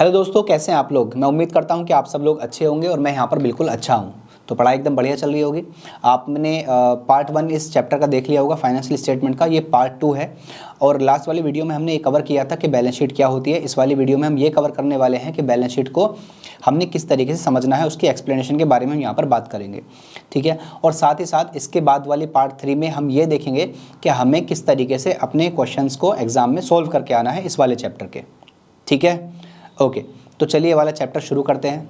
Hello दोस्तों, कैसे हैं आप लोग। मैं उम्मीद करता हूं कि आप सब लोग अच्छे होंगे और मैं यहाँ पर बिल्कुल अच्छा हूं। तो पढ़ाई एकदम बढ़िया चल रही होगी। आपने पार्ट 1 इस चैप्टर का देख लिया होगा, फाइनेंशियल स्टेटमेंट का। ये पार्ट 2 है और लास्ट वाली वीडियो में हमने ये कवर किया था कि बैलेंस शीट क्या होती है। इस वाली वीडियो में हम ये कवर करने वाले हैं कि बैलेंस शीट को हमने किस तरीके से समझना है, उसकी एक्सप्लेनेशन के बारे में हम यहाँ पर बात करेंगे, ठीक है। और साथ ही साथ इसके बाद वाली पार्ट 3 में हम ये देखेंगे कि हमें किस तरीके से अपने क्वेश्चंस को एग्जाम में सोल्व करके आना है इस वाले चैप्टर के, ठीक है। ओके, तो चलिए ये वाला चैप्टर शुरू करते हैं।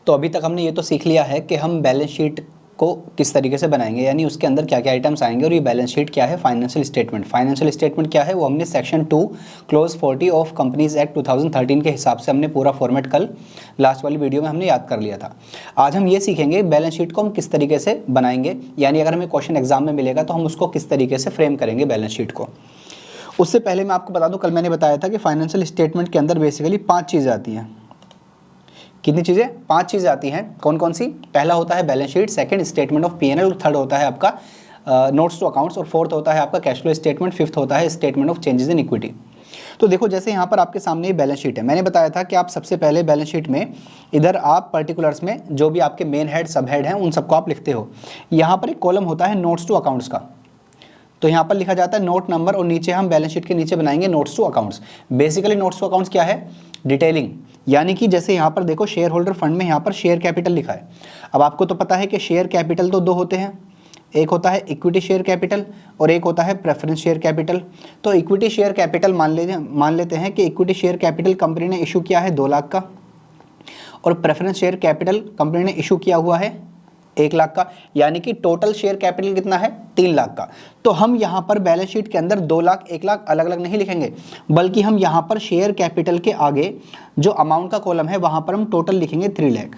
तो अभी तक हमने ये तो सीख लिया है कि हम बैलेंस शीट को किस तरीके से बनाएंगे, यानी उसके अंदर क्या क्या आइटम्स आएंगे। और ये बैलेंस शीट क्या है, फाइनेंशियल स्टेटमेंट। फाइनेंशियल स्टेटमेंट क्या है वो हमने section 2 close 40 of companies act 2013 के हिसाब से हमने पूरा फॉर्मेट कल लास्ट वाली वीडियो में हमने याद कर लिया था। आज हम ये सीखेंगे बैलेंस शीट को हम किस तरीके से बनाएंगे, यानी अगर हमें क्वेश्चन एग्जाम में मिलेगा तो हम उसको किस तरीके से फ्रेम करेंगे बैलेंस शीट को। उससे पहले मैं आपको बता दूं, कल मैंने बताया था कि फाइनेंशियल स्टेटमेंट के अंदर बेसिकली 5 चीज़ें आती हैं। कितनी चीज़ें? 5 चीज़ें आती हैं। कौन कौन सी? पहला होता है balance sheet, second statement of P&L, और थर्ड होता है आपका नोट्स टू अकाउंट्स, और फोर्थ होता है आपका कैश फ्लो स्टेटमेंट, फिफ्थ होता है statement of changes in equity. तो देखो, जैसे यहाँ पर आपके सामने ये बैलेंस शीट है। मैंने बताया था कि आप सबसे पहले बैलेंस शीट में इधर आप पर्टिकुलर्स में जो भी आपके मेन हेड सब हेड हैं उन सबको आप लिखते हो। यहाँ पर एक कॉलम होता है नोट्स टू अकाउंट्स का, तो यहाँ पर लिखा जाता है नोट नंबर, और नीचे हम बैलेंस शीट के नीचे बनाएंगे notes to accounts. Basically notes to accounts क्या है? डिटेलिंग, यानी कि जैसे यहाँ पर देखो शेयर होल्डर फंड में यहाँ पर शेयर कैपिटल लिखा है। अब आपको तो पता है कि शेयर कैपिटल तो 2 होते हैं, एक होता है इक्विटी शेयर कैपिटल और एक होता है प्रेफरेंस शेयर कैपिटल। तो इक्विटी शेयर कैपिटल मान लेते हैं कि इक्विटी शेयर कैपिटल कंपनी ने इशू किया है 2 लाख का, और प्रेफरेंस शेयर कैपिटल कंपनी ने इशू किया हुआ है 1 लाख का, यानी कि टोटल शेयर कैपिटल कितना है? 3 लाख का। तो हम यहाँ पर बैलेंस शीट के अंदर 2 लाख 1 लाख अलग अलग नहीं लिखेंगे, बल्कि हम यहाँ पर शेयर कैपिटल के आगे जो अमाउंट का कॉलम है वहाँ पर हम टोटल लिखेंगे 3 लाख।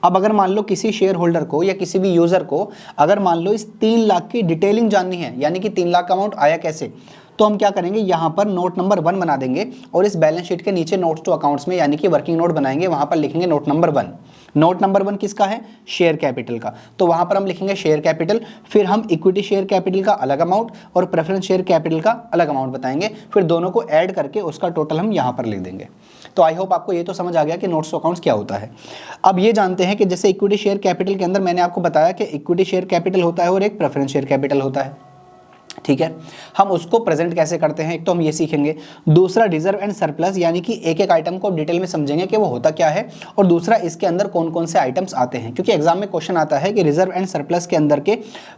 अब अगर मान लो किसी शेयर होल्डर को या किसी भी यूज़र को अगर मान लो इस 3 लाख की डिटेलिंग जाननी है, यानी कि 3 लाख का अमाउंट आया कैसे, तो हम क्या करेंगे, यहाँ पर नोट नंबर 1 बना देंगे और इस बैलेंस शीट के नीचे नोट्स टू अकाउंट्स में यानी कि वर्किंग नोट बनाएंगे, वहाँ पर लिखेंगे नोट नंबर 1। नोट नंबर 1 किसका है? शेयर कैपिटल का। तो वहाँ पर हम लिखेंगे शेयर कैपिटल, फिर हम इक्विटी शेयर कैपिटल का अलग अमाउंट और प्रेफरेंस शेयर कैपिटल का अलग अमाउंट बताएंगे, फिर दोनों को ऐड करके उसका टोटल हम यहाँ पर लिख देंगे। तो आई होप आपको ये तो समझ आ गया कि नोट्स टू अकाउंट्स क्या होता है। अब ये जानते हैं कि जैसे इक्विटी शेयर कैपिटल के अंदर मैंने आपको बताया कि इक्विटी शेयर कैपिटल होता है और एक प्रेफरेंस शेयर कैपिटल होता है, ठीक है। हम उसको प्रेजेंट कैसे करते हैं, एक तो हम ये सीखेंगे। दूसरा रिजर्व एंड सरप्लस, यानी कि एक एक आइटम को डिटेल में समझेंगे कि वो होता क्या है, और दूसरा इसके अंदर कौन कौन से आइटम्स आते हैं, क्योंकि एग्जाम में क्वेश्चन आता है कि रिजर्व एंड सरप्लस के अंदर के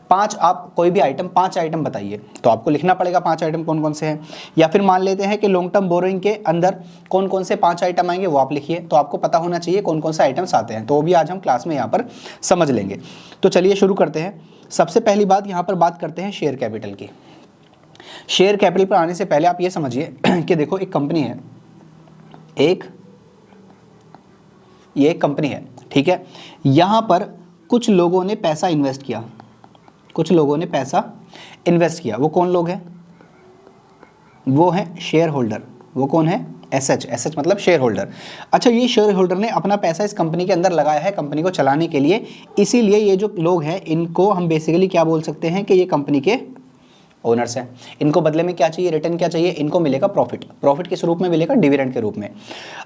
5 आप कोई भी आइटम 5 आइटम बताइए, तो आपको लिखना पड़ेगा 5 आइटम कौन कौन से हैं। या फिर मान लेते हैं कि लॉन्ग टर्म बोरोइंग के अंदर कौन कौन से 5 आइटम आएंगे वो आप लिखिए, तो आपको पता होना चाहिए कौन कौन से आइटम्स आते हैं। तो वो भी आज हम क्लास में यहाँ पर समझ लेंगे। तो चलिए शुरू करते हैं। सबसे पहली बात यहाँ पर बात करते हैं शेयर कैपिटल की। शेयर कैपिटल पर आने से पहले आप ये समझिए कि देखो एक कंपनी है, ये एक कंपनी है, ठीक है। यहां पर कुछ लोगों ने पैसा इन्वेस्ट किया, वो कौन लोग हैं? वो है शेयर होल्डर। वो कौन है? एसएच मतलब शेयर होल्डर। अच्छा, ये शेयर होल्डर ने अपना पैसा इस कंपनी के अंदर लगाया है कंपनी को चलाने के लिए, इसीलिए ये जो लोग हैं इनको हम बेसिकली क्या बोल सकते हैं कि ये कंपनी के ओनर्स हैं। इनको बदले में क्या चाहिए? रिटर्न क्या चाहिए? इनको मिलेगा प्रॉफिट किस रूप में मिलेगा? डिविडेंड के रूप में।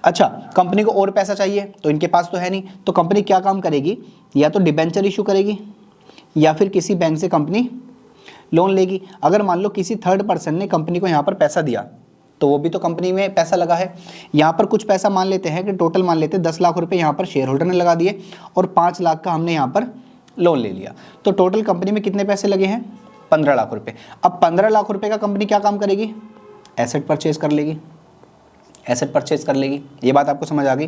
अच्छा, कंपनी को और पैसा चाहिए तो इनके पास तो है नहीं, तो कंपनी क्या काम करेगी? या तो डिबेंचर इशू करेगी या फिर किसी बैंक से कंपनी लोन लेगी। अगर मान लो किसी थर्ड पर्सन ने कंपनी को यहाँ पर पैसा दिया तो वो भी तो कंपनी में पैसा लगा है। यहाँ पर कुछ पैसा मान लेते हैं कि टोटल मान लेते हैं 10 लाख रुपए यहाँ पर शेयर होल्डर ने लगा दिए और 5 लाख का हमने यहाँ पर लोन ले लिया, तो टोटल कंपनी में कितने पैसे लगे हैं? 15 लाख रुपए। अब 15 लाख रुपए का कंपनी क्या काम करेगी? एसेट परचेज कर लेगी। ये बात आपको समझ आ गई।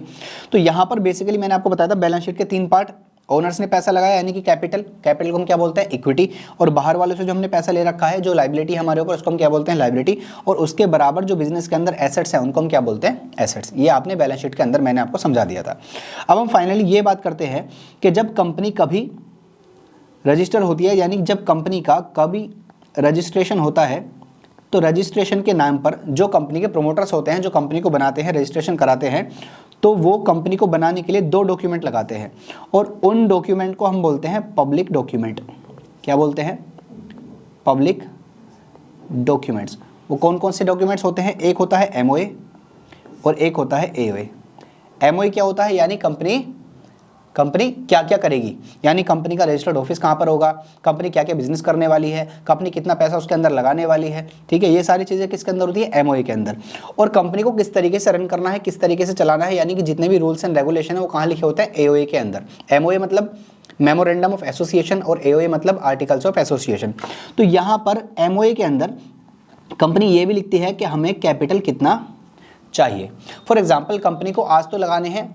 तो यहाँ पर बेसिकली मैंने आपको बताया था बैलेंस शीट के 3 पार्ट। ओनर्स ने पैसा लगाया यानी कि कैपिटल को हम क्या बोलते हैं? इक्विटी। और बाहर वालों से जो हमने पैसा ले रखा है, जो लाइबिलिटी हमारे ऊपर, उसको हम क्या बोलते हैं? लाइबिलिटी। और उसके बराबर जो बिजनेस के अंदर एसेट्स हैं उनको हम क्या बोलते हैं? एसेट्स। ये आपने बैलेंस शीट के अंदर मैंने आपको समझा दिया था। अब हम फाइनली ये बात करते हैं कि जब कंपनी कभी रजिस्टर होती है, यानी जब कंपनी का कभी रजिस्ट्रेशन होता है, तो रजिस्ट्रेशन के नाम पर जो कंपनी के प्रोमोटर्स होते हैं, जो कंपनी को बनाते हैं, रजिस्ट्रेशन कराते हैं, तो वो कंपनी को बनाने के लिए 2 डॉक्यूमेंट लगाते हैं और उन डॉक्यूमेंट को हम बोलते हैं पब्लिक डॉक्यूमेंट। क्या बोलते हैं? Public documents. वो कौन कौन से डॉक्यूमेंट्स होते हैं? एक होता है एमओए और एक होता है एओए। एमओए क्या होता है, यानी कंपनी क्या क्या करेगी, यानी कंपनी का रजिस्टर्ड ऑफिस कहाँ पर होगा, कंपनी क्या क्या बिजनेस करने वाली है, कंपनी कितना पैसा उसके अंदर लगाने वाली है। ठीक है, ये सारी चीज़ें किसके अंदर होती है, एमओए के अंदर। और कंपनी को किस तरीके से रन करना है, किस तरीके से चलाना है, यानी कि जितने भी रूल्स एंड रेगुलेशन है वो कहाँ लिखे होते हैं, एओए के अंदर। एमओए मतलब मेमोरेंडम ऑफ एसोसिएशन और एओए मतलब आर्टिकल्स ऑफ एसोसिएशन। तो यहाँ पर एमओए के अंदर कंपनी ये भी लिखती है कि हमें कैपिटल कितना चाहिए। फॉर एग्जाम्पल कंपनी को आज तो लगाने हैं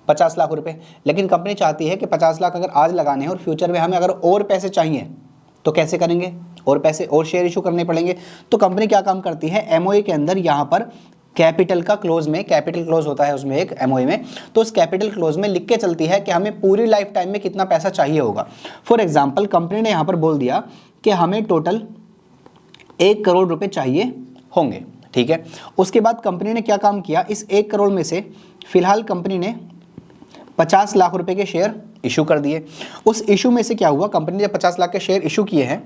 50 लाख रुपए, लेकिन कंपनी चाहती है कि 50 लाख अगर आज लगाने हैं और फ्यूचर में हमें अगर और पैसे चाहिए तो कैसे करेंगे, और पैसे और शेयर इशू करने पड़ेंगे। तो कंपनी क्या काम करती है, एमओए के अंदर यहाँ पर कैपिटल का क्लोज में, कैपिटल क्लोज होता है उसमें एक एमओए में, तो उस कैपिटल क्लोज में लिख के चलती है कि हमें पूरी लाइफ टाइम में कितना पैसा चाहिए होगा। फॉर एग्जाम्पल कंपनी ने यहाँ पर बोल दिया कि हमें टोटल 1 करोड़ रुपए चाहिए होंगे। ठीक है, उसके बाद कंपनी ने क्या काम किया, इस 1 करोड़ में से फिलहाल कंपनी ने 50 लाख रुपए के शेयर इशू कर दिए। उस इशू में से क्या हुआ, कंपनी ने जब 50 लाख के शेयर इशू किए हैं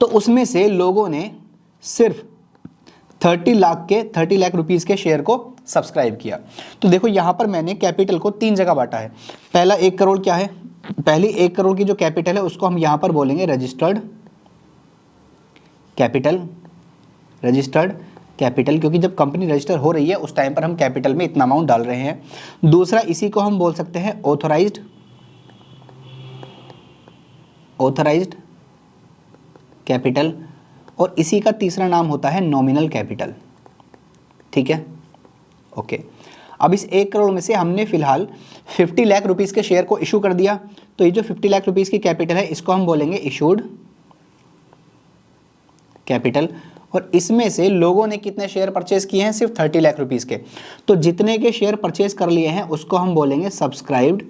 तो उसमें से लोगों ने सिर्फ 30 लाख रुपीस के शेयर को सब्सक्राइब किया। तो देखो यहाँ पर मैंने कैपिटल को 3 जगह बांटा है। पहला 1 करोड़ क्या है, पहली 1 करोड़ की जो कैपिटल है उसको हम यहाँ पर बोलेंगे रजिस्टर्ड कैपिटल, क्योंकि जब कंपनी रजिस्टर हो रही है उस टाइम पर हम कैपिटल में इतना अमाउंट डाल रहे हैं। दूसरा इसी को हम बोल सकते हैं ऑथराइज्ड कैपिटल, और इसी का तीसरा नाम होता है नॉमिनल कैपिटल। ठीक है, ओके। अब इस 1 करोड़ में से हमने फिलहाल 50 लाख रुपीस के शेयर को इशू कर दिया, तो ये जो 50 लाख रुपीस की कैपिटल है इसको हम बोलेंगे इशूड कैपिटल। और इसमें से लोगों ने कितने शेयर परचेज किए हैं, सिर्फ 30 लाख रुपीस के। तो जितने के शेयर परचेज कर लिए हैं उसको हम बोलेंगे सब्सक्राइब्ड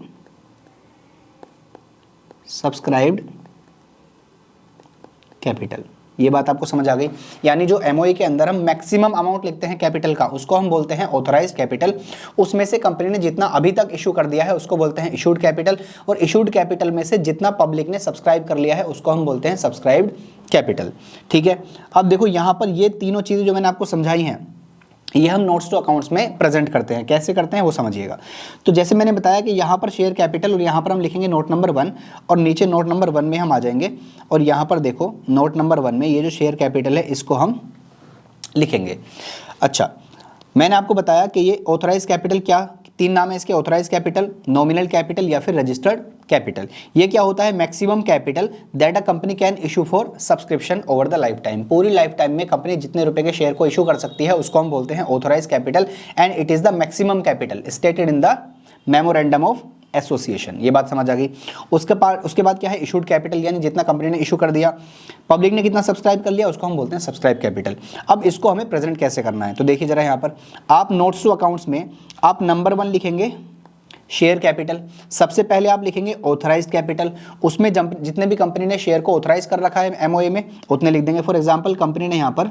कैपिटल। ये बात आपको समझ आ गई, यानी जो एमओए के अंदर हम मैक्सिमम अमाउंट लिखते हैं कैपिटल का उसको हम बोलते हैं ऑथराइज्ड कैपिटल। उसमें से कंपनी ने जितना अभी तक इशू कर दिया है उसको बोलते हैं इशूड कैपिटल, और इशूड कैपिटल में से जितना पब्लिक ने सब्सक्राइब कर लिया है उसको हम बोलते हैं सब्सक्राइब्ड कैपिटल। ठीक है, अब देखो यहाँ पर ये तीनों चीज़ें जो मैंने आपको समझाई हैं ये हम नोट्स टू अकाउंट्स में प्रेजेंट करते हैं। कैसे करते हैं वो समझिएगा। तो जैसे मैंने बताया कि यहाँ पर शेयर कैपिटल, और यहाँ पर हम लिखेंगे नोट नंबर 1, और नीचे नोट नंबर 1 में हम आ जाएंगे और यहाँ पर देखो नोट नंबर 1 में ये जो शेयर कैपिटल है इसको हम लिखेंगे। अच्छा, मैंने आपको बताया कि ये ऑथराइज कैपिटल, क्या 3 नाम है इसके, ऑथराइज कैपिटल, नॉमिनल कैपिटल या फिर रजिस्टर्ड कैपिटल। ये क्या होता है, maximum capital that a company can issue for subscription over the life time. पूरी लाइफ टाइम में कंपनी जितने रुपए के शेयर को इशू कर सकती है उसको हम बोलते हैं authorise capital, and it is the maximum capital stated in the memorandum of association. ये बात समझ आ गई। उसके बाद क्या है, इशूड कैपिटल, यानी जितना कंपनी ने इशू कर दिया, पब्लिक ने कितना सब्सक्राइब कर लिया उसको हम बोलते हैं सब्सक्राइब कैपिटल। अब इसको हमें प्रेजेंट कैसे करना है, तो देखिए जरा यहाँ पर आप नोट्स टू अकाउंट्स में आप नंबर 1 लिखेंगे शेयर कैपिटल। सबसे पहले आप लिखेंगे ऑथराइज्ड कैपिटल, उसमें जितने भी कंपनी ने शेयर को ऑथराइज कर रखा है एमओए में उतने लिख देंगे। फॉर एग्जांपल कंपनी ने यहाँ पर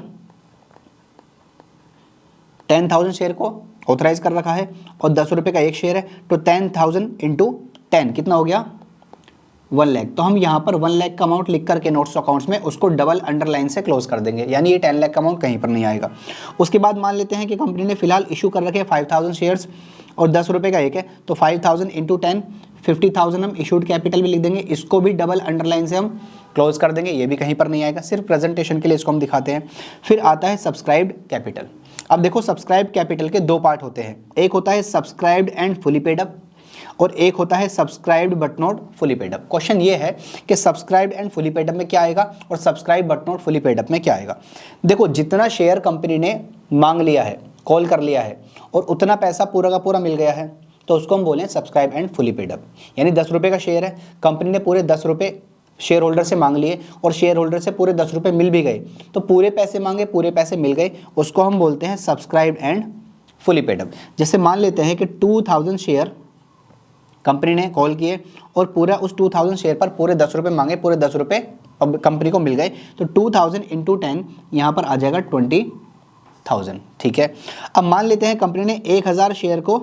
10,000 शेयर को ऑथराइज कर रखा है और 10 रुपये का एक शेयर है, तो 10,000 इंटू 10 कितना हो गया, 1 लाख। तो हम यहाँ पर 1 लाख का अमाउंट लिख करके नोट्स अकाउंट्स में उसको डबल अंडरलाइन से क्लोज कर देंगे, यानी ये 10 लाख का अमाउंट कहीं पर नहीं आएगा। उसके बाद मान लेते हैं कि कंपनी ने फिलहाल इशू कर रखे 5,000 शेयर्स और 10 रुपये का एक है, तो 5,000 इंटू 10 50,000 हम इशूड कैपिटल भी लिख देंगे, इसको भी डबल अंडरलाइन से हम क्लोज कर देंगे, ये भी कहीं पर नहीं आएगा, सिर्फ प्रेजेंटेशन के लिए इसको हम दिखाते हैं। फिर आता है सब्सक्राइब्ड कैपिटल। अब देखो सब्सक्राइब कैपिटल के 2 पार्ट होते हैं, एक होता है subscribed and fully paid up और एक होता है subscribed but not fully paid up. Question ये है कि subscribed and fully paid up में क्या आएगा और subscribe but not fully paid up में क्या आएगा। देखो जितना शेयर कंपनी ने मांग लिया है, कॉल कर लिया है और उतना पैसा पूरा का पूरा मिल गया है, तो उसको हम बोलें subscribe and fully paid up. यानी 10 रुपये का शेयर है, कंपनी ने पूरे 10 रुपये शेयर होल्डर से मांग लिए और शेयर होल्डर से पूरे 10 रुपये मिल भी गए, तो पूरे पैसे मांगे पूरे पैसे मिल गए, उसको हम बोलते हैं subscribe and fully paid up. जैसे मान लेते हैं कि 2,000 शेयर कंपनी ने कॉल किए और पूरा उस 2,000 शेयर पर पूरे 10 रुपये मांगे, पूरे 10 रुपये कंपनी को मिल गए, तो 2,000 इंटू 10 यहाँ पर आ जाएगा 20,000। ठीक है, अब मान लेते हैं कंपनी ने 1,000 शेयर को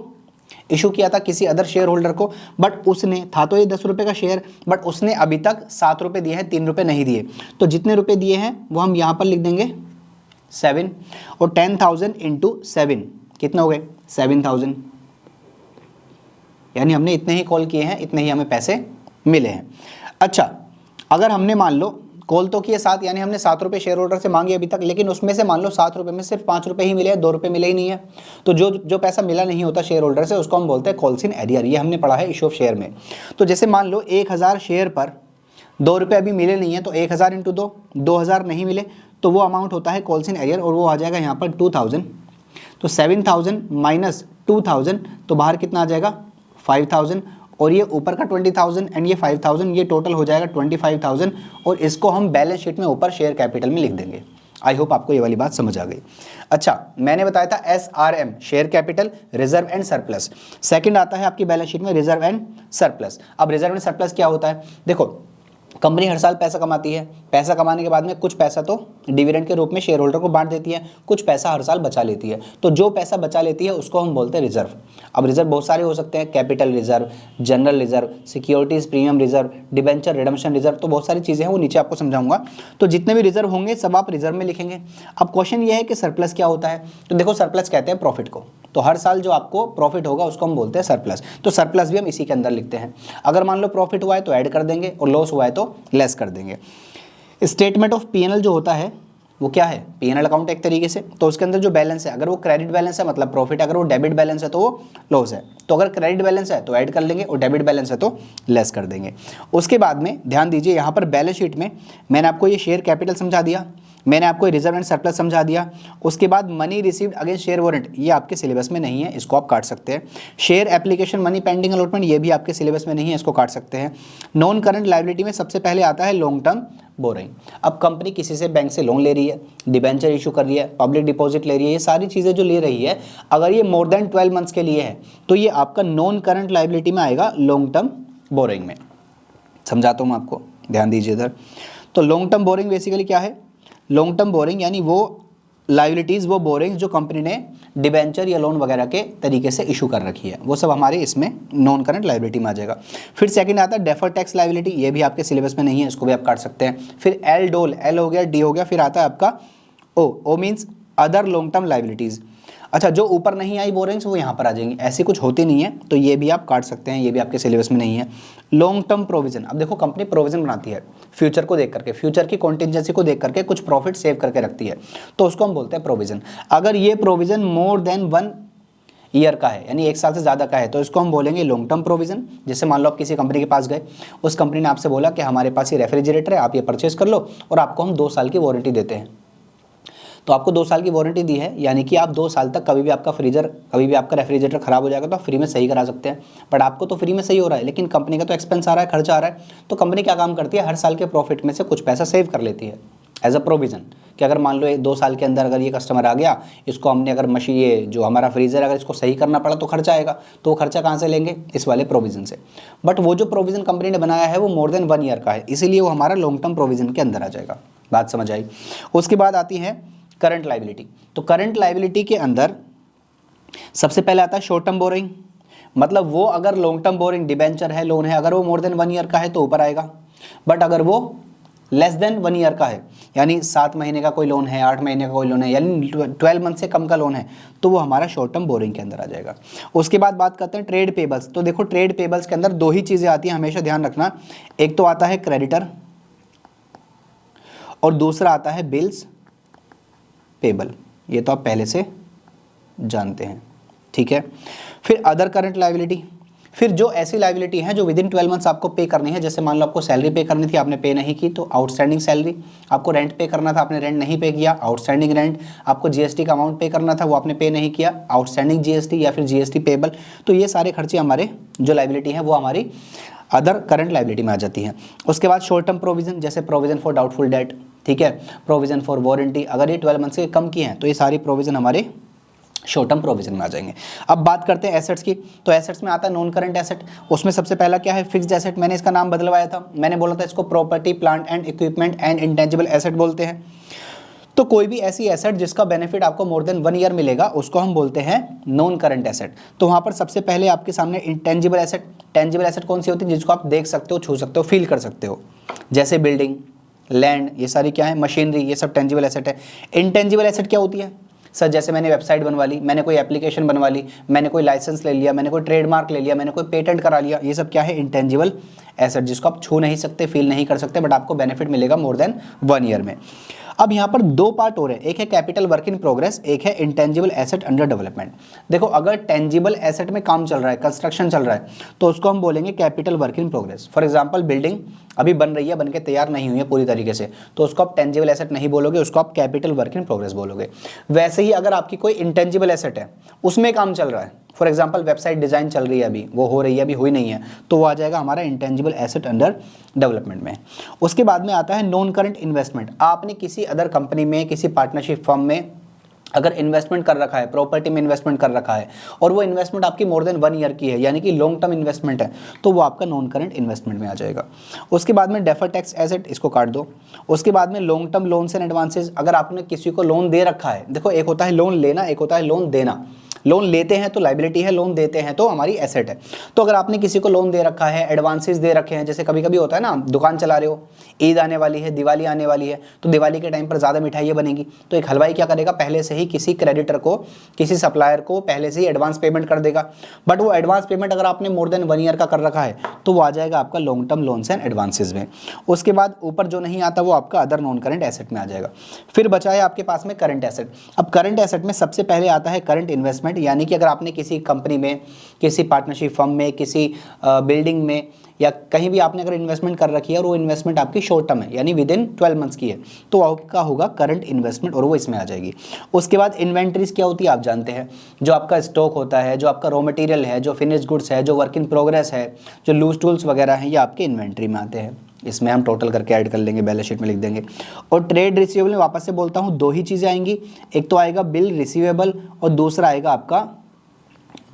इशू किया था किसी अदर शेयर होल्डर को, बट उसने, था तो ये 10 रुपये का शेयर, बट उसने अभी तक 7 रुपये दिए हैं, 3 रुपये नहीं दिए, तो जितने रुपये दिए हैं वो हम यहाँ पर लिख देंगे 7 और 10,000 इंटू 7 कितने हो गए 7000, यानी हमने इतने ही कॉल किए हैं, इतने ही हमें पैसे मिले हैं। अच्छा, अगर हमने मान लो कॉल तो किए 7, यानी हमने 7 रुपये शेयर होल्डर से मांगे अभी तक, लेकिन उसमें से मान लो 7 रुपये में सिर्फ 5 रुपये ही मिले हैं, 2 रुपये मिले ही नहीं है, तो जो पैसा मिला नहीं होता शेयर होल्डर से उसको हम बोलते हैं कॉल्स इन एरियर। ये हमने पढ़ा है इशू ऑफ शेयर में। तो जैसे मान लो 1000 शेयर पर 2 रुपये अभी मिले नहीं है, तो 1000 इंटू 2, 2000 नहीं मिले, तो वो अमाउंट होता है कॉल्स इन एरियर, और वो आ जाएगा यहाँ पर 2000। तो 7000 माइनस 2000, तो बाहर कितना आ जाएगा 5000, और ये ऊपर का 20000 एंड ये 5000, ये टोटल हो जाएगा 25000, और इसको हम बैलेंस शीट में ऊपर शेयर कैपिटल में लिख देंगे। आई होप आपको ये वाली बात समझ आ गई। अच्छा, मैंने बताया था SRM share capital, reserve and surplus. Second आता है आपकी बैलेंस शीट में रिजर्व एंड सरप्लस। अब रिजर्व एंड सरप्लस क्या होता है? देखो, कंपनी हर साल पैसा कमाती है, पैसा कमाने के बाद में कुछ पैसा तो डिविडेंड के रूप में शेयर होल्डर को बांट देती है, कुछ पैसा हर साल बचा लेती है। तो जो पैसा बचा लेती है उसको हम बोलते हैं रिजर्व। अब रिजर्व बहुत सारे हो सकते हैं, capital reserve, general reserve, securities premium reserve, debenture redemption reserve, तो बहुत सारी चीज़ें हैं, वो नीचे आपको समझाऊंगा। तो जितने भी रिजर्व होंगे सब आप रिजर्व में लिखेंगे। अब क्वेश्चन ये है कि सरप्लस क्या होता है? तो देखो, सरप्लस कहते हैं प्रॉफिट को, तो हर साल जो आपको प्रॉफिट होगा उसको हम बोलते हैं सरप्लस। तो सरप्लस भी हम इसी के अंदर लिखते हैं। अगर मान लो प्रॉफिट हुआ है तो ऐड कर देंगे, और लॉस हुआ है तो लेस कर देंगे। स्टेटमेंट ऑफ पीएनएल जो होता है वो क्या है? पीएनएल अकाउंट एक तरीके से। तो उसके अंदर जो बैलेंस है, अगर वो क्रेडिट बैलेंस है मतलब प्रॉफिट, अगर वो डेबिट बैलेंस है तो वो लॉस है। तो अगर क्रेडिट बैलेंस है तो ऐड कर लेंगे, और डेबिट बैलेंस है तो लेस कर देंगे। उसके बाद में ध्यान दीजिए, यहाँ पर बैलेंस शीट में मैंने आपको ये शेयर कैपिटल समझा दिया, मैंने आपको रिजर्व एंड सरप्लस समझा दिया। उसके बाद money received against share warrant, ये आपके सिलेबस में नहीं है, इसको आप काट सकते हैं। Share application money pending allotment, ये भी आपके सिलेबस में नहीं है, इसको काट सकते हैं। नॉन करंट लायबिलिटी में सबसे पहले आता है लॉन्ग टर्म बोरिंग। अब कंपनी किसी से बैंक से लोन ले रही है, डिबेंचर इशू कर रही है, पब्लिक डिपॉजिट ले रही है, ये सारी चीज़ें जो ले रही है, अगर ये मोर देन 12 मंथ्स के लिए है तो ये आपका नॉन करंट लायबिलिटी में आएगा, लॉन्ग टर्म बोरिंग में। समझाता हूँ आपको, ध्यान दीजिए इधर। तो लॉन्ग टर्म बोरिंग बेसिकली क्या है? लॉन्ग टर्म बोरिंग यानी वो लायबिलिटीज़, वो बोरिंग जो कंपनी ने डिबेंचर या लोन वगैरह के तरीके से इशू कर रखी है, वो सब हमारे इसमें नॉन करंट लायबिलिटी में आ जाएगा। फिर सेकंड आता है डेफर्ड टैक्स लायबिलिटी, ये भी आपके सिलेबस में नहीं है, इसको भी आप काट सकते हैं। फिर एल डोल, एल हो गया, डी हो गया, फिर आता है आपका oh means other long term liabilities. अच्छा, जो ऊपर नहीं आई बोरिंग्स वो यहाँ पर आ जाएंगी, ऐसी कुछ होती नहीं है, तो ये भी आप काट सकते हैं, ये भी आपके सिलेबस में नहीं है। लॉन्ग टर्म प्रोविजन, अब देखो कंपनी प्रोविजन बनाती है फ्यूचर को देख करके, फ्यूचर की कॉन्टिजेंसी को देख करके कुछ प्रॉफिट सेव करके रखती है, तो उसको हम बोलते हैं प्रोविजन। अगर ये प्रोविजन मोर देन 1 ईयर का है, यानी 1 साल से ज़्यादा का है, तो इसको हम बोलेंगे लॉन्ग टर्म प्रोविजन। जैसे मान लो आप किसी कंपनी के पास गए, उस कंपनी ने आपसे बोला कि हमारे पास ये रेफ्रिजरेटर है, आप ये परचेस कर लो और आपको हम 2 साल की वारंटी देते हैं। तो आपको 2 साल की वारंटी दी है, यानी कि आप 2 साल तक कभी भी आपका फ्रीजर, कभी भी आपका रेफ्रिजरेटर खराब हो जाएगा तो आप फ्री में सही करा सकते हैं। बट आपको तो फ्री में सही हो रहा है, लेकिन कंपनी का तो एक्सपेंस आ रहा है, खर्चा आ रहा है। तो कंपनी क्या काम करती है, हर साल के प्रॉफिट में से कुछ पैसा सेव कर लेती है एज अ प्रोविजन, कि अगर मान लो 2 साल के अंदर अगर ये कस्टमर आ गया, इसको हमने अगर मशीन, ये जो हमारा फ्रीजर अगर इसको सही करना पड़ा तो खर्चा आएगा, तो वो खर्चा कहाँ से लेंगे? इस वाले प्रोविजन से। बट वो जो प्रोविजन कंपनी ने बनाया है वो मोर देन 1 ईयर का है, इसीलिए वो हमारा लॉन्ग टर्म प्रोविजन के अंदर आ जाएगा। बात समझ आई? उसके बाद आती है करंट लायबिलिटी। तो करंट लायबिलिटी के अंदर सबसे पहले आता है शॉर्ट टर्म बोरिंग, मतलब वो अगर लॉन्ग टर्म बोरिंग, डिबेंचर है, लोन है, अगर वो मोर देन 1 ईयर का है तो ऊपर आएगा। बट अगर वो लेस देन 1 ईयर का है, यानी 7 महीने का कोई लोन है, 8 महीने का कोई लोन है, यानी 12 मंथ से कम का लोन है, तो वो हमारा शॉर्ट टर्म बोरिंग के अंदर आ जाएगा। उसके बाद बात करते हैं ट्रेड पेबल्स। तो देखो ट्रेड पेबल्स के अंदर 2 ही चीज़ें आती हैं, हमेशा ध्यान रखना। एक तो आता है क्रेडिटर और दूसरा आता है बिल्स पेबल, ये तो आप पहले से जानते हैं, ठीक है। फिर अदर करंट लायबिलिटी, फिर जो ऐसी लायबिलिटी है जो विद इन 12 मंथ्स आपको पे करनी है। जैसे मान लो आपको सैलरी पे करनी थी, आपने पे नहीं की, तो आउटस्टैंडिंग सैलरी। आपको रेंट पे करना था, आपने रेंट नहीं पे किया, आउटस्टैंडिंग रेंट। आपको जीएसटी का अमाउंट पे करना था, वो आपने पे नहीं किया, आउटस्टैंडिंग जीएसटी या फिर जीएसटी पेबल। तो ये सारे खर्चे हमारे जो लायबिलिटी है वो हमारी अदर करंट लायबिलिटी में आ जाती हैं। उसके बाद शॉर्ट टर्म प्रोविजन, जैसे प्रोविजन फॉर डाउटफुल डेट, ठीक है, प्रोविजन फॉर वारंटी, अगर ये 12 मंथ से कम की हैं तो ये सारी प्रोविजन हमारे शॉर्ट टर्म प्रोविजन में आ जाएंगे। अब बात करते हैं एसेट्स की। तो एसेट्स में आता है नॉन करंट एसेट। उसमें सबसे पहला क्या है? Fixed asset. मैंने इसका नाम बदलवाया था, मैंने बोला था इसको property, plant and equipment and intangible asset बोलते हैं। तो कोई भी ऐसी एसेट जिसका बेनिफिट आपको मोर देन 1 ईयर मिलेगा उसको हम बोलते हैं नॉन करंट एसेट। तो वहाँ पर सबसे पहले आपके सामने इंटेंजिबल एसेट। टेंजिबल एसेट कौन सी होती है? जिसको आप देख सकते हो, छू सकते हो, फील कर सकते हो, जैसे बिल्डिंग, लैंड, ये सारी क्या है? मशीनरी, ये सब टेंजिबल एसेट है। इंटेंजिबल एसेट क्या होती है? सर जैसे मैंने वेबसाइट बनवा ली, मैंने कोई एप्लीकेशन बनवा ली, मैंने कोई लाइसेंस ले लिया, मैंने कोई ट्रेडमार्क ले लिया, मैंने कोई पेटेंट करा लिया, ये सब क्या है, इंटेंजिबल एसेट, जिसको आप छू नहीं सकते, फील नहीं कर सकते, बट आपको बेनिफिट मिलेगा मोर देन 1 ईयर में। अब यहाँ पर 2 पार्ट हो रहे हैं, एक है कैपिटल वर्क इन प्रोग्रेस, एक है इंटेंजिबल एसेट अंडर डेवलपमेंट। देखो अगर टेंजिबल एसेट में काम चल रहा है, कंस्ट्रक्शन चल रहा है, तो उसको हम बोलेंगे capital work in progress. For example building अभी बन रही है, बन के तैयार नहीं हुई है पूरी तरीके से, तो उसको आप टेंजिबल एसेट नहीं बोलोगे, उसको आप कैपिटल वर्क इन प्रोग्रेस बोलोगे। वैसे ही अगर आपकी कोई इंटेंजिबल एसेट है, उसमें काम चल रहा है, फॉर एग्जाम्पल वेबसाइट डिजाइन चल रही है, अभी वो हो रही है, अभी हुई नहीं है, तो वो आ जाएगा हमारा इंटेंजिबल एसेट अंडर डेवलपमेंट में। उसके बाद में आता है नॉन करंट इन्वेस्टमेंट। आपने किसी अदर कंपनी में, किसी पार्टनरशिप फर्म में अगर इन्वेस्टमेंट कर रखा है, प्रॉपर्टी में इन्वेस्टमेंट कर रखा है, और वो इन्वेस्टमेंट आपकी मोर देन 1 ईयर की है, यानी कि लॉन्ग टर्म इन्वेस्टमेंट है, तो वो आपका नॉन करंट इन्वेस्टमेंट में आ जाएगा। उसके बाद में डेफर्ड टैक्स एसेट, इसको काट दो। उसके बाद में long term loans and advances, अगर आपने किसी को लोन दे रखा है, देखो एक होता है लोन लेना, एक होता है लोन देना। लोन लेते हैं तो लाइबिलिटी है, लोन देते हैं तो हमारी एसेट है। तो अगर आपने किसी को लोन दे रखा है, एडवांसेस दे रखे हैं, जैसे कभी कभी होता है ना, दुकान चला रहे हो, ईद आने वाली है, दिवाली आने वाली है, तो दिवाली के टाइम पर ज़्यादा मिठाइयाँ बनेगी, तो एक हलवाई क्या करेगा, पहले से ही किसी क्रेडिटर को, किसी सप्लायर को पहले से ही एडवांस पेमेंट कर देगा। बट वो एडवांस पेमेंट अगर आपने मोर देन 1 ईयर का कर रखा है, तो वो आ जाएगा आपका long term loans and advances में। उसके बाद ऊपर जो नहीं आता वो आपका अदर नॉन करंट एसेट में आ जाएगा। फिर बचा है आपके पास में करंट एसेट। अब करंट एसेट में सबसे पहले आता है करंट इन्वेस्टमेंट, यानी कि अगर आपने किसी कंपनी में, किसी पार्टनरशिप फर्म में, किसी बिल्डिंग में या कहीं भी आपने अगर इन्वेस्टमेंट कर रखी है और वो इन्वेस्टमेंट आपकी शॉर्ट टर्म है, यानी विद इन 12 मंथ्स की है, तो आपका होगा करंट इन्वेस्टमेंट और वो इसमें आ जाएगी। उसके बाद इन्वेंट्रीज क्या होती है आप जानते हैं, जो आपका स्टॉक होता है, जो आपका रॉ मटेरियल है, जो फिनिश्ड गुड्स है, जो वर्क इन प्रोग्रेस है, जो लूज टूल्स वगैरह हैं, ये आपके इन्वेंट्री में आते हैं। इसमें हम टोटल करके ऐड कर लेंगे, बैलेंस शीट में लिख देंगे। और ट्रेड रिसीवेबल में वापस से बोलता हूँ 2 ही चीज़ें आएंगी, एक तो आएगा बिल रिसीवेबल और दूसरा आएगा आपका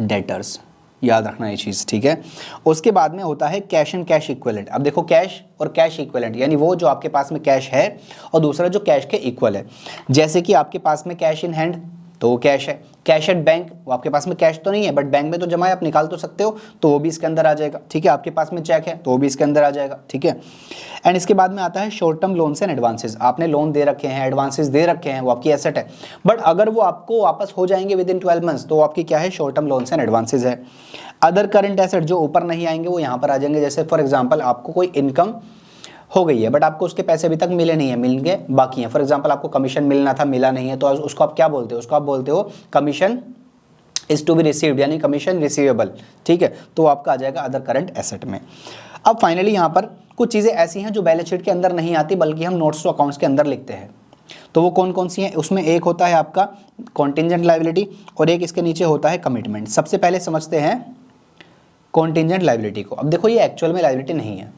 डेटर्स, याद रखना ये चीज़, ठीक है। उसके बाद में होता है कैश एंड कैश इक्विवेलेंट। अब देखो कैश और कैश इक्विवेलेंट, यानी वो जो आपके पास में कैश है और दूसरा जो कैश के इक्वल है। जैसे कि आपके पास में कैश इन हैंड, तो वो कैश है। कैश एट बैंक, वो आपके पास में कैश तो नहीं है बट बैंक में तो जमा है, आप निकाल तो सकते हो, तो वो भी इसके अंदर आ जाएगा, ठीक है। आपके पास में चेक है तो वो भी इसके अंदर आ जाएगा, ठीक है। एंड इसके बाद में आता है short term loans and advances. आपने लोन दे रखे हैं, एडवांसेस दे रखे हैं, वो आपकी एसेट है, बट अगर वो आपको वापस हो जाएंगे विद इन 12 मंथ्स, तो वो आपकी क्या है, short term loans and advances है। अदर करंट एसेट जो ऊपर नहीं आएंगे वो यहाँ पर आ जाएंगे। जैसे फॉर एग्जाम्पल आपको कोई इनकम हो गई है बट आपको उसके पैसे अभी तक मिले नहीं है, मिल के बाकी हैं। फॉर एग्जांपल आपको कमीशन मिलना था, मिला नहीं है, तो उसको आप क्या बोलते हो, उसको आप बोलते हो commission is to be received, यानी कमीशन रिसीवेबल, ठीक है। तो आपका आ जाएगा अदर करंट एसेट में। अब फाइनली यहाँ पर कुछ चीज़ें ऐसी हैं जो बैलेंस शीट के अंदर नहीं आती बल्कि हम नोट्स टू अकाउंट्स के अंदर लिखते हैं। तो वो कौन कौन सी हैं, उसमें एक होता है आपका कॉन्टिंजेंट लायबिलिटी और एक इसके नीचे होता है कमिटमेंट। सबसे पहले समझते हैं कॉन्टिंजेंट लायबिलिटी को। अब देखो ये एक्चुअल में लायबिलिटी नहीं है,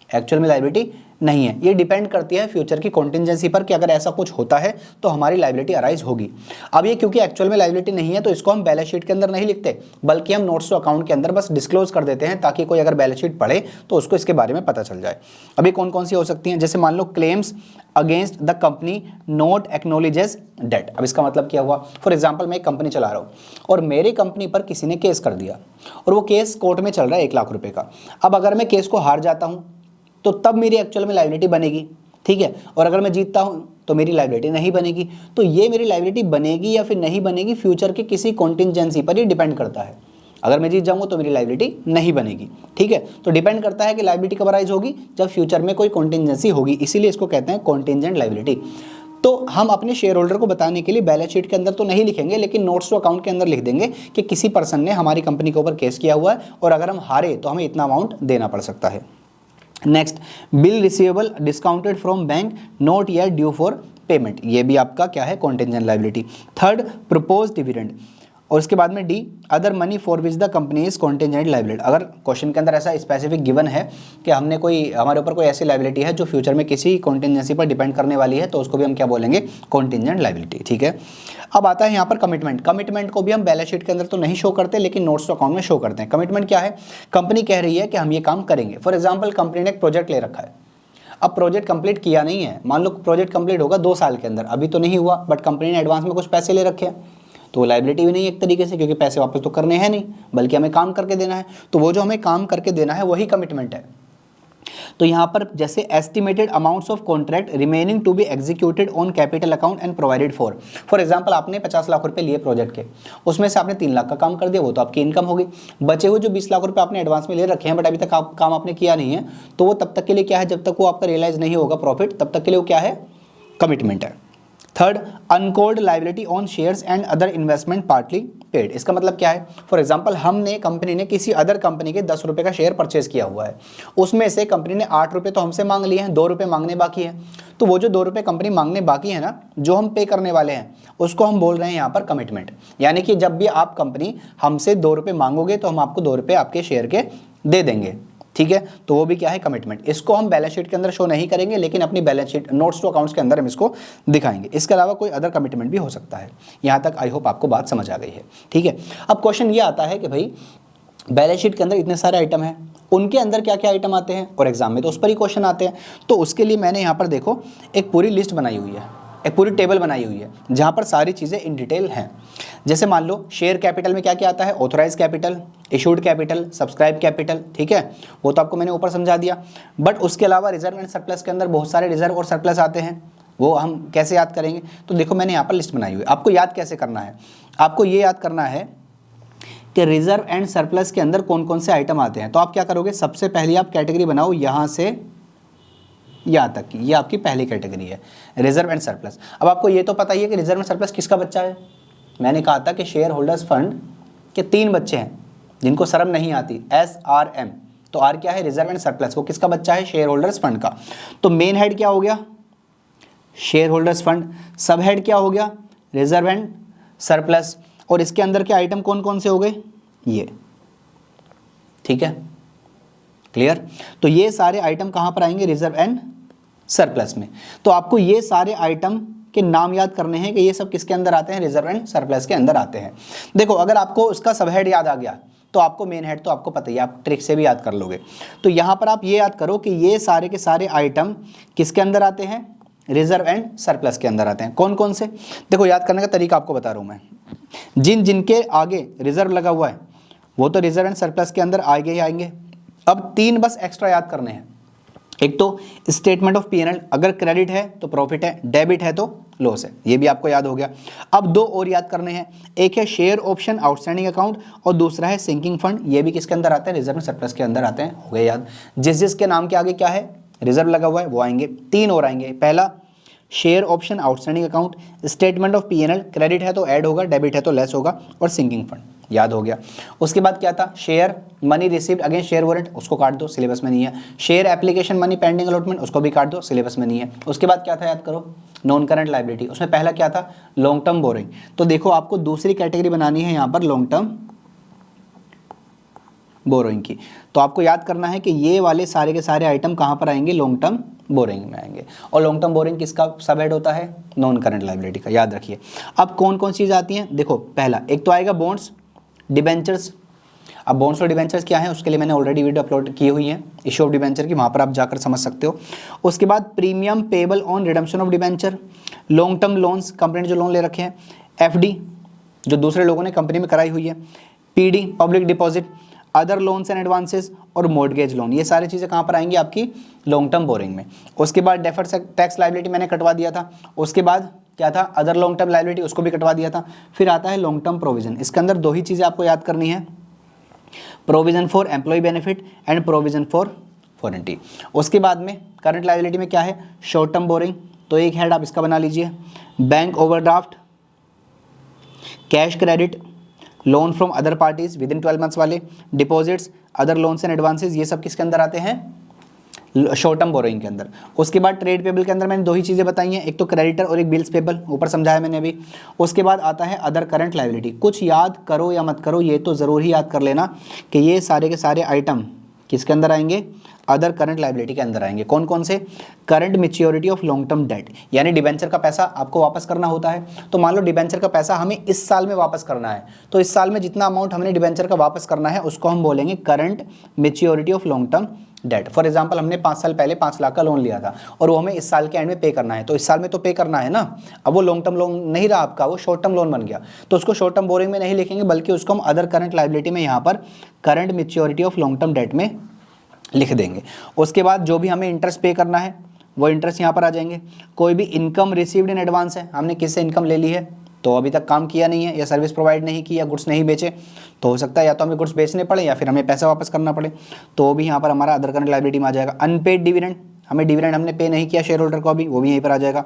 एक्चुअल में लायबिलिटी नहीं है, ये डिपेंड करती है फ्यूचर की कॉन्टिंजेंसी पर कि अगर ऐसा कुछ होता है तो हमारी लायबिलिटी अराइज होगी। अब ये क्योंकि एक्चुअल में लायबिलिटी नहीं है तो इसको हम बैलेंस शीट के अंदर नहीं लिखते बल्कि हम नोट्स टू अकाउंट के अंदर बस डिस्क्लोज कर देते हैं ताकि कोई अगर बैलेंस शीट पढ़े तो उसको इसके बारे में पता चल जाए। अभी कौन कौन सी हो सकती हैं, जैसे मान लो claims against the company not acknowledges debt. अब इसका मतलब क्या हुआ, फॉर एग्जाम्पल मैं एक कंपनी चला रहा हूँ और मेरी कंपनी पर किसी ने केस कर दिया और वो केस कोर्ट में चल रहा है 1 लाख रुपए का। अब अगर मैं केस को हार जाता हूँ तो तब मेरी एक्चुअल में लायबिलिटी बनेगी, ठीक है, और अगर मैं जीतता हूँ तो मेरी लायबिलिटी नहीं बनेगी। तो ये मेरी लायबिलिटी बनेगी या फिर नहीं बनेगी फ्यूचर के किसी कॉन्टिंजेंसी पर ही डिपेंड करता है। अगर मैं जीत जाऊँगा तो मेरी लायबिलिटी नहीं बनेगी, ठीक है। तो डिपेंड करता है कि लायबिलिटी कब अराइज होगी, जब फ्यूचर में कोई कॉन्टिंजेंसी होगी, इसीलिए इसको कहते हैं कॉन्टिंजेंट लायबिलिटी। तो हम अपने शेयर होल्डर को बताने के लिए बैलेंस शीट के अंदर तो नहीं लिखेंगे लेकिन नोट्स टू अकाउंट के अंदर लिख देंगे कि किसी पर्सन ने हमारी कंपनी के ऊपर केस किया हुआ है और अगर हम हारे तो हमें इतना अमाउंट देना पड़ सकता है। Next, bill receivable discounted from bank not yet due for payment, ये भी आपका क्या है, contingent liability. Third, propose dividend. और इसके बाद में D, other money for which the company is contingent liability. अगर क्वेश्चन के अंदर ऐसा स्पेसिफिक गिवन है कि हमने कोई, हमारे ऊपर कोई ऐसी लायबिलिटी है जो फ्यूचर में किसी कॉन्टिंजेंसी पर डिपेंड करने वाली है तो उसको भी हम क्या बोलेंगे, कॉन्टिंजेंट लायबिलिटी, ठीक है। अब आता है यहाँ पर कमिटमेंट। कमिटमेंट को भी हम बैलेंस शीट के अंदर तो नहीं शो करते लेकिन नोट्स टू अकाउंट में शो करते हैं। कमिटमेंट क्या है, कंपनी कह रही है कि हम ये काम करेंगे। फॉर एग्जाम्पल कंपनी ने एक प्रोजेक्ट ले रखा है, अब प्रोजेक्ट कंप्लीट किया नहीं है, मान लो प्रोजेक्ट कंप्लीट होगा 2 साल के अंदर, अभी तो नहीं हुआ बट कंपनी ने एडवांस में कुछ पैसे ले रखे हैं, तो लायबिलिटी भी नहीं एक तरीके से, क्योंकि पैसे वापस तो करने हैं नहीं बल्कि हमें काम करके देना है। तो वो जो हमें काम करके देना है वही कमिटमेंट है। तो यहाँ पर जैसे estimated amounts of contract remaining to be executed on capital account and provided for example आपने 50 लाख रुपए लिए प्रोजेक्ट के, उसमें से आपने 3 लाख का काम कर दिया, वो तो आपकी इनकम होगी। बचे हुए जो 20 लाख रुपए आपने एडवांस में ले रखे हैं बट अभी तक काम आपने किया नहीं है, तो वो तब तक के लिए क्या है, जब तक वो आपका रियलाइज नहीं होगा प्रॉफिट, तब तक के लिए वो क्या है, कमिटमेंट है। Third, uncalled liability on shares and other investment partly paid. इसका मतलब क्या है, फॉर एग्जांपल हमने कंपनी ने किसी अदर कंपनी के 10 रुपये का शेयर परचेज किया हुआ है, उसमें से कंपनी ने 8 रुपये तो हमसे मांग लिए हैं, 2 रुपये मांगने बाकी है, तो वो जो 2 रुपये कंपनी मांगने बाकी है ना, जो हम पे करने वाले हैं, उसको हम बोल रहे हैं यहाँ पर कमिटमेंट। यानी कि जब भी आप कंपनी हमसे 2 रुपये मांगोगे तो हम आपको 2 रुपये आपके शेयर के दे देंगे, ठीक है, तो वो भी क्या है, कमिटमेंट। इसको हम बैलेंस शीट के अंदर शो नहीं करेंगे, लेकिन अपनी balance sheet notes to accounts के अंदर हम इसको दिखाएंगे। इसके अलावा कोई अदर कमिटमेंट भी हो सकता है। यहाँ तक आई होप आपको बात समझ आ गई है, ठीक है। अब क्वेश्चन ये आता है कि भाई बैलेंस शीट के अंदर इतने सारे आइटम हैं, उनके अंदर क्या क्या आइटम आते हैं, और एग्जाम में तो उस पर ही क्वेश्चन आते हैं। तो उसके लिए मैंने यहाँ पर देखो एक पूरी लिस्ट बनाई हुई है, एक पूरी टेबल बनाई हुई है, जहाँ पर सारी चीज़ें इन डिटेल हैं। जैसे मान लो शेयर कैपिटल में क्या क्या आता है, authorise capital, issued capital, subscribe capital, ठीक है, वो तो आपको मैंने ऊपर समझा दिया। बट उसके अलावा रिजर्व एंड सरप्लस के अंदर बहुत सारे रिजर्व और सरप्लस आते हैं, वो हम कैसे याद करेंगे, तो देखो मैंने यहाँ पर लिस्ट बनाई हुई है। आपको याद कैसे करना है, आपको ये याद करना है कि रिजर्व एंड सरप्लस के अंदर कौन कौन से आइटम आते हैं। तो आप क्या करोगे, सबसे पहले आप कैटेगरी बनाओ यहाँ से यहाँ तक की, ये आपकी पहली कैटेगरी है, रिजर्व एंड सरप्लस। अब आपको ये तो पता ही है कि रिजर्व एंड सरप्लस किसका बच्चा है। मैंने कहा था कि शेयर होल्डर्स फंड के 3 बच्चे हैं जिनको शर्म नहीं आती, SRM। तो आर क्या है, रिजर्व एंड सरप्लस, वो किसका बच्चा है, शेयर होल्डर्स फंड का। तो मेन हेड क्या हो गया, शेयर होल्डर्स फंड, सब हेड क्या हो गया, रिजर्व एंड सरप्लस, और इसके अंदर के आइटम कौन कौन से हो गए, ये, ठीक है, क्लियर। तो ये सारे आइटम कहाँ पर आएंगे, रिजर्व एंड सरप्लस में। तो आपको ये सारे आइटम के नाम याद करने हैं कि ये सब किसके अंदर आते हैं, रिजर्व एंड सरप्लस के अंदर आते हैं। देखो अगर आपको उसका सब हेड याद आ गया तो आपको मेन हेड तो आपको पता ही है, आप ट्रिक से भी याद कर लोगे। तो यहाँ पर आप ये याद करो कि ये सारे के सारे आइटम किसके अंदर आते हैं, रिजर्व एंड सरप्लस के अंदर आते हैं। कौन कौन से, देखो याद करने का तरीका आपको बता रहा हूँ मैं। जिनके आगे रिजर्व लगा हुआ है वो तो रिजर्व एंड सरप्लस के अंदर आगे ही आएंगे। अब 3 बस एक्स्ट्रा याद करने हैं। एक तो स्टेटमेंट ऑफ P&L, अगर क्रेडिट है तो प्रॉफिट है, डेबिट है तो लॉस है, ये भी आपको याद हो गया। अब 2 और याद करने हैं, एक है शेयर ऑप्शन आउटस्टैंडिंग अकाउंट और दूसरा है सिंकिंग फंड। ये भी किसके अंदर आते हैं, रिजर्व एंड सरप्लस के अंदर आते हैं, हो गए याद। जिसके नाम के आगे क्या है, रिजर्व लगा हुआ है, वो आएंगे। 3 और आएंगे, पहला share option outstanding account, statement of P&L, credit है तो ऐड होगा, डेबिट है तो लेस होगा, और सिंकिंग फंड, याद हो गया। उसके बाद क्या था, share money received against share warrant, उसको काट दो, सिलेबस में नहीं है। Share application money pending allotment, उसको भी काट दो, सिलेबस में नहीं है। उसके बाद क्या था, याद करो, नॉन करंट लायबिलिटी, उसमें पहला क्या था, लॉन्ग टर्म बोरिंग। तो देखो आपको दूसरी कैटेगरी बनानी है यहाँ पर लॉन्ग टर्म बोरोइंग की। तो आपको याद करना है कि ये वाले सारे के सारे आइटम कहाँ पर आएंगे, लॉन्ग टर्म बोरिंग में आएंगे। और लॉन्ग टर्म बोरिंग किसका सब हेड होता है, नॉन करंट लायबिलिटी का, याद रखिए। अब कौन कौन चीज़ आती हैं, देखो पहला एक तो आएगा बॉन्ड्स, डिबेंचर्स। अब बॉन्ड्स और डिबेंचर्स क्या है, उसके लिए मैंने ऑलरेडी वीडियो अपलोड की हुई है, इशू ऑफ डिबेंचर की, वहाँ पर आप जाकर समझ सकते हो। उसके बाद premium payable on redemption of debenture, long term loans, company ने जो लोन ले रखे हैं, FD जो दूसरे लोगों ने कंपनी में कराई हुई है, PD public deposit, other loans and advances और मॉर्गेज लोन, ये सारी चीज़ें कहाँ पर आएंगी, आपकी लॉन्ग टर्म बोरिंग में। उसके बाद डेफर्ड टैक्स लायबिलिटी मैंने कटवा दिया था। उसके बाद क्या था, अदर लॉन्ग टर्म लायबिलिटी, उसको भी कटवा दिया था। फिर आता है लॉन्ग टर्म प्रोविजन, इसके अंदर 2 ही चीज़ें आपको याद करनी है, provision for employ benefit and provision for warranty. उसके बाद में करंट लायबिलिटी में क्या है, शॉर्ट टर्म बोरिंग, तो एक हेड आप इसका बना लीजिए, bank overdraft, cash credit, loan from other parties within 12 months वाले, deposits, other loans and advances, ये सब किसके अंदर आते हैं, शॉर्ट टर्म बोरोइंग के अंदर। उसके बाद ट्रेड पेबल के अंदर मैंने 2 ही चीज़ें बताई हैं, एक तो क्रेडिटर और एक बिल्स पेबल, ऊपर समझाया मैंने अभी। उसके बाद आता है अदर करंट लायबिलिटी। कुछ याद करो या मत करो, ये तो ज़रूर ही याद कर लेना कि ये सारे के सारे आइटम किसके अंदर आएंगे, अदर करंट लायबिलिटी के अंदर आएंगे। कौन कौन से, current maturity of long term debt, यानी डिबेंचर का पैसा आपको वापस करना होता है। तो मान लो डिबेंचर का पैसा हमें इस साल में वापस करना है, तो इस साल में जितना अमाउंट हमने डिबेंचर का वापस करना है उसको हम बोलेंगे current maturity of long term debt. For example हमने 5 साल पहले 5 लाख का लोन लिया था और वो हमें इस साल के एंड में पे करना है, तो इस साल में तो पे करना है ना। अब वो लॉन्ग टर्म लोन नहीं रहा आपका, वो शॉर्ट टर्म लोन बन गया, तो उसको शॉर्ट टर्म बोरिंग में नहीं लिखेंगे, बल्कि उसको हम अदर करंट लायबिलिटी में यहाँ पर current maturity of long term debt में लिख देंगे। उसके बाद जो भी हमें इंटरेस्ट पे करना है वो इंटरेस्ट यहाँ पर आ जाएंगे। कोई भी इनकम रिसीव्ड इन एडवांस है, हमने किससे इनकम ले ली है तो अभी तक काम किया नहीं है या सर्विस प्रोवाइड नहीं की या गुड्स नहीं बेचे, तो हो सकता है या तो हमें गुड्स बेचने पड़े या फिर हमें पैसा वापस करना पड़े, तो भी यहाँ पर हमारा अदर करंट लायबिलिटी में आ जाएगा। अनपेड डिविडेंड, हमें डिविडेंड हमने पे नहीं किया शेयर होल्डर को अभी, वो भी यहीं पर आ जाएगा।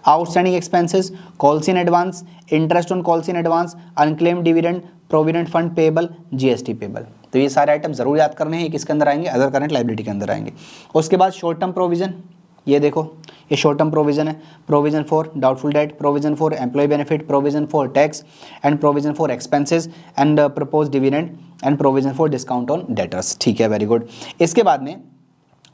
Outstanding expenses, calls in advance, interest on calls in advance, unclaim dividend, provident fund payable, GST payable. तो ये सारे आइटम जरूर याद करने हैं, किसके अंदर आएंगे, अदर करंट लायबिलिटी के अंदर आएंगे। उसके बाद शॉर्ट टर्म प्रोविजन, ये देखो ये शॉर्ट टर्म प्रोविजन है, provision for doubtful debt, provision for employ benefit, provision for tax and provision for expenses and propose dividend and provision for discount on debtors. ठीक है, वेरी गुड। इसके बाद में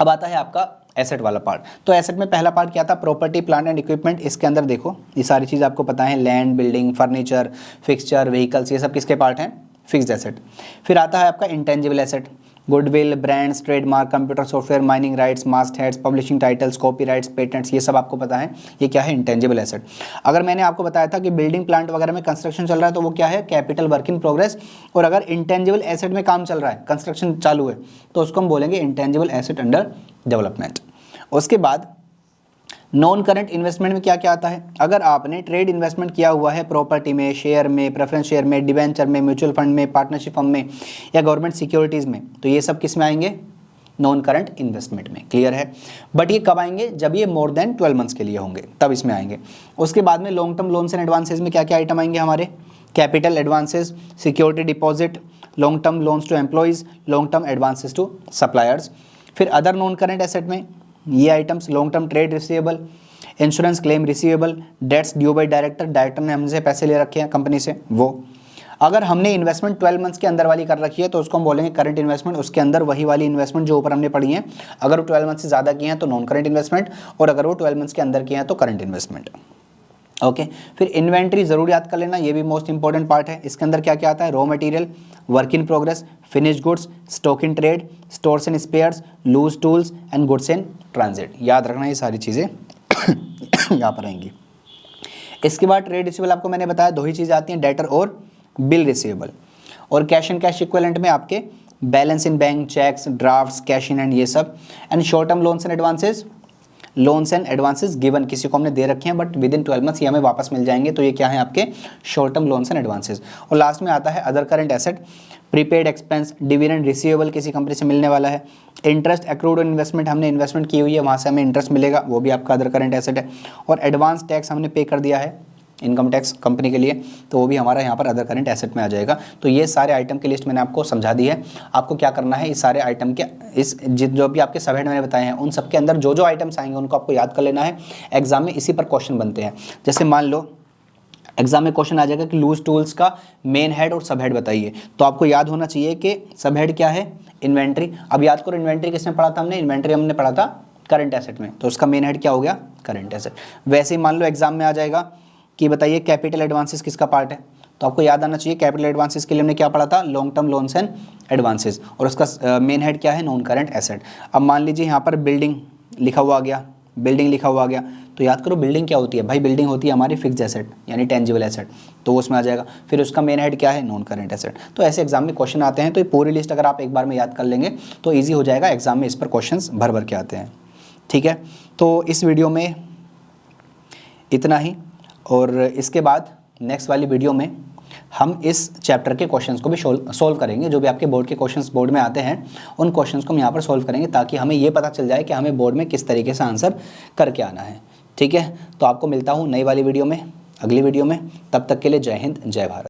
अब आता है आपका एसेट वाला पार्ट। तो एसेट में पहला पार्ट क्या था, प्रॉपर्टी प्लांट एंड इक्विपमेंट। इसके अंदर देखो ये सारी चीज़ आपको पता है, land, building, furniture, fixture, vehicles, ये सब किसके पार्ट हैं, फिक्स्ड एसेट। फिर आता है आपका intangible asset, goodwill, brands, trademark, computer software, mining rights, mastheads, publishing titles, copyrights, patents, ये सब आपको पता है, ये क्या है, इंटेंजिबल एसेट। अगर मैंने आपको बताया था कि बिल्डिंग प्लांट वगैरह में कंस्ट्रक्शन चल रहा है तो वो क्या है, कैपिटल वर्क इन प्रोग्रेस। और अगर इंटेंजिबल एसेट में काम चल रहा है, कंस्ट्रक्शन चालू है, तो उसको हम बोलेंगे इंटेंजिबल एसेट अंडर डेवलपमेंट। उसके बाद नॉन करंट इन्वेस्टमेंट में क्या क्या आता है, अगर आपने ट्रेड इन्वेस्टमेंट किया हुआ है प्रॉपर्टी में, शेयर में, प्रेफरेंस शेयर में, डिवेंचर में, म्यूचुअल फंड में, पार्टनरशिप फंड में या गवर्नमेंट सिक्योरिटीज़ में, तो ये सब किस में आएंगे, नॉन करंट इन्वेस्टमेंट में। क्लियर है, बट ये कब आएंगे, जब ये मोर देन 12 मंथ्स के लिए होंगे तब इसमें आएंगे। उसके बाद में long term loans and advances में क्या क्या आइटम आएंगे हमारे, capital advances, security deposit, long term loans to employees, long term advances to suppliers. फिर अदर नॉन करंट एसेट में ये items, long term trade receivable, insurance claim receivable, debts due by director, director ने हमसे पैसे ले रखे हैं company से, वो। अगर हमने इन्वेस्टमेंट 12 मंथ्स के अंदर वाली कर रखी है तो उसको हम बोलेंगे करंट इन्वेस्टमेंट, उसके अंदर वही वाली इन्वेस्टमेंट जो ऊपर हमने पढ़ी है, अगर वो 12 मंथ से ज़्यादा की हैं तो नॉन करंट इन्वेस्टमेंट, और अगर वो 12 मंथ्स के अंदर की हैं तो करंट इन्वेस्टमेंट। ओके फिर इन्वेंट्री जरूर याद कर लेना, ये भी मोस्ट इंपॉर्टेंट पार्ट है। इसके अंदर क्या क्या आता है, raw material, work in progress, finish goods, stock in trade, stores and spares, loose tools and goods in transit. याद रखना ये सारी चीज़ें यहाँ पर आएंगी। इसके बाद ट्रेड रिसीवेबल आपको मैंने बताया दो ही चीज़ें आती हैं, डेटर और बिल रिसीवेबल। और कैश एंड कैश इक्विवेलेंट में आपके balance in bank, cheques, drafts, cash in and ये सब। And short term loans and advances, loans and advances given, किसी को हमने दे रखे हैं बट विद इन 12 मंथ्स ये हमें वापस मिल जाएंगे, तो ये क्या है आपके short term loans and advances. और लास्ट में आता है other current asset, prepaid expense, dividend receivable किसी कंपनी से मिलने वाला है, इंटरेस्ट एक्रूड ऑन इन्वेस्टमेंट, हमने इन्वेस्टमेंट की हुई है वहाँ से हमें इंटरेस्ट मिलेगा, वो भी आपका अदर करंट एसेट है। और एडवांस टैक्स हमने पे कर दिया है इनकम टैक्स कंपनी के लिए, तो वो भी हमारा यहाँ पर अदर करंट एसेट में आ जाएगा। तो ये सारे आइटम की लिस्ट मैंने आपको समझा दी है। आपको क्या करना है, इस सारे आइटम के इस जो भी आपके सब हेड मैंने बताए हैं उन सब के अंदर जो जो आइटम्स आएंगे उनको आपको याद कर लेना है। एग्जाम में इसी पर क्वेश्चन बनते हैं। जैसे मान लो एग्जाम में क्वेश्चन आ जाएगा कि लूज टूल्स का मेन हेड और सब हेड बताइए, तो आपको याद होना चाहिए कि सब हेड क्या है, इन्वेंट्री। अब याद करो इन्वेंट्री किसमें पढ़ा था हमने, इन्वेंट्री हमने पढ़ा था करंट एसेट में, तो उसका मेन हेड क्या हो गया, करंट एसेट। वैसे ही मान लो एग्जाम में आ जाएगा कि बताइए कैपिटल एडवांसेस किसका पार्ट है, तो आपको याद आना चाहिए कैपिटल एडवांसेस के लिए हमने क्या पढ़ा था, long term loans and advances, और उसका मेन हेड क्या है, नॉन करंट एसेट। अब मान लीजिए यहाँ पर बिल्डिंग लिखा हुआ आ गया, बिल्डिंग लिखा हुआ आ गया, तो याद करो बिल्डिंग क्या होती है भाई, बिल्डिंग होती है हमारी फिक्स्ड एसेट यानी टेंजिबल एसेट, तो उसमें आ जाएगा। फिर उसका मेन हेड क्या है, नॉन करंट एसेट। तो ऐसे एग्जाम में क्वेश्चन आते हैं, तो ये पूरी लिस्ट अगर आप एक बार में याद कर लेंगे तो ईजी हो जाएगा, एग्जाम में इस पर क्वेश्चन भर भर के आते हैं। ठीक है, तो इस वीडियो में इतना ही, और इसके बाद नेक्स्ट वाली वीडियो में हम इस चैप्टर के क्वेश्चंस को भी सोल्व करेंगे। जो भी आपके बोर्ड के क्वेश्चंस बोर्ड में आते हैं उन क्वेश्चंस को हम यहाँ पर सोल्व करेंगे, ताकि हमें ये पता चल जाए कि हमें बोर्ड में किस तरीके से आंसर करके आना है। ठीक है, तो आपको मिलता हूँ नई वाली वीडियो में, अगली वीडियो में। तब तक के लिए जय हिंद, जय भारत।